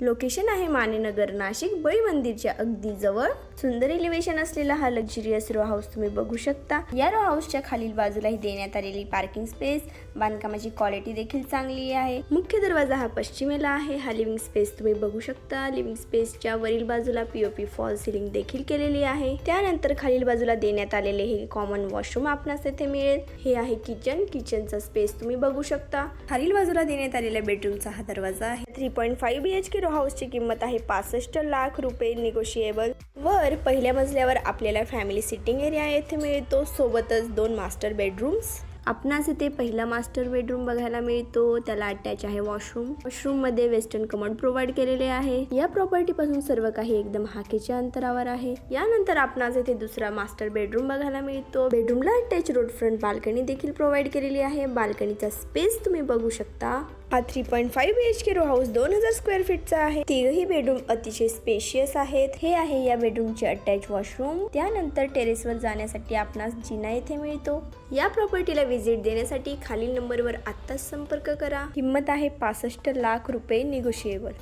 Location आहे मानेनगर नाशिक बळी मंदिरच्या अगदी जवळ। सुंदर एलिव्हेशन असलेला हा लक्झरियस रो हाऊस तुम्ही बघू शकता। या रो हाऊसच्या खालील बाजूलाही देण्यात आलेली पार्किंग स्पेस, बांधकामाची क्वालिटी देखील चांगली आहे। मुख्य दरवाजा हा पश्चिमेला आहे। हा लिव्हिंग स्पेस तुम्ही बघू शकता। लिव्हिंग स्पेसच्या वरील बाजूला पीओपी फॉल सिलिंग देखील केलेली आहे। त्यानंतर खालील बाजूला देण्यात आलेले हे कॉमन वॉशरूम आपणास येथे मिळेल। हे आहे किचन। किचनचा स्पेस तुम्ही बघू शकता। खालील बाजूला देण्यात आलेल्या बेडरूमचा हा दरवाजा आहे। 3.5 BHK रो हाऊसची किंमत आहे 65 लाख रुपये, निगोशिएबल। वर पहिल्या मजल्यावर आपल्याला फॅमिली सिटिंग एरिया येथे मिळतो, सोबतच 2 मास्टर बेडरूम्स। आपणास इथे पहिला मास्टर बेडरूम बघायला मिळतो, त्याला अटॅच आहे वॉशरूम। वॉशरूम मध्ये वेस्टर्न कमोड प्रोव्हाइड केलेले आहे। या प्रॉपर्टी पासून सर्व काही एकदम हाकेच्या अंतरावर आहे। यानंतर आपणास इथे दुसरा मास्टर बेडरूम बघायला मिळतो। बेडरूमला अटॅच रोड फ्रंट बाल्कनी देखील प्रोव्हाइड केलेली आहे। बाल्कनीचा स्पेस तुम्ही बघू शकता। हा 3.5 BHK रो हाऊस 2000 स्क्वेअर फीटचा आहे। तिघही बेडरूम अतिशय स्पेशियस आहेत। हे आहे या बेडरूमचे अटॅच वॉशरूम। त्यानंतर टेरेसवर जाण्यासाठी आपणास जिना येथे मिळतो। या प्रॉपर्टीला व्हिजिट देण्यासाठी खालील नंबरवर आत्ताच संपर्क करा। किंमत आहे 65 लाख रुपये, निगोशिएबल।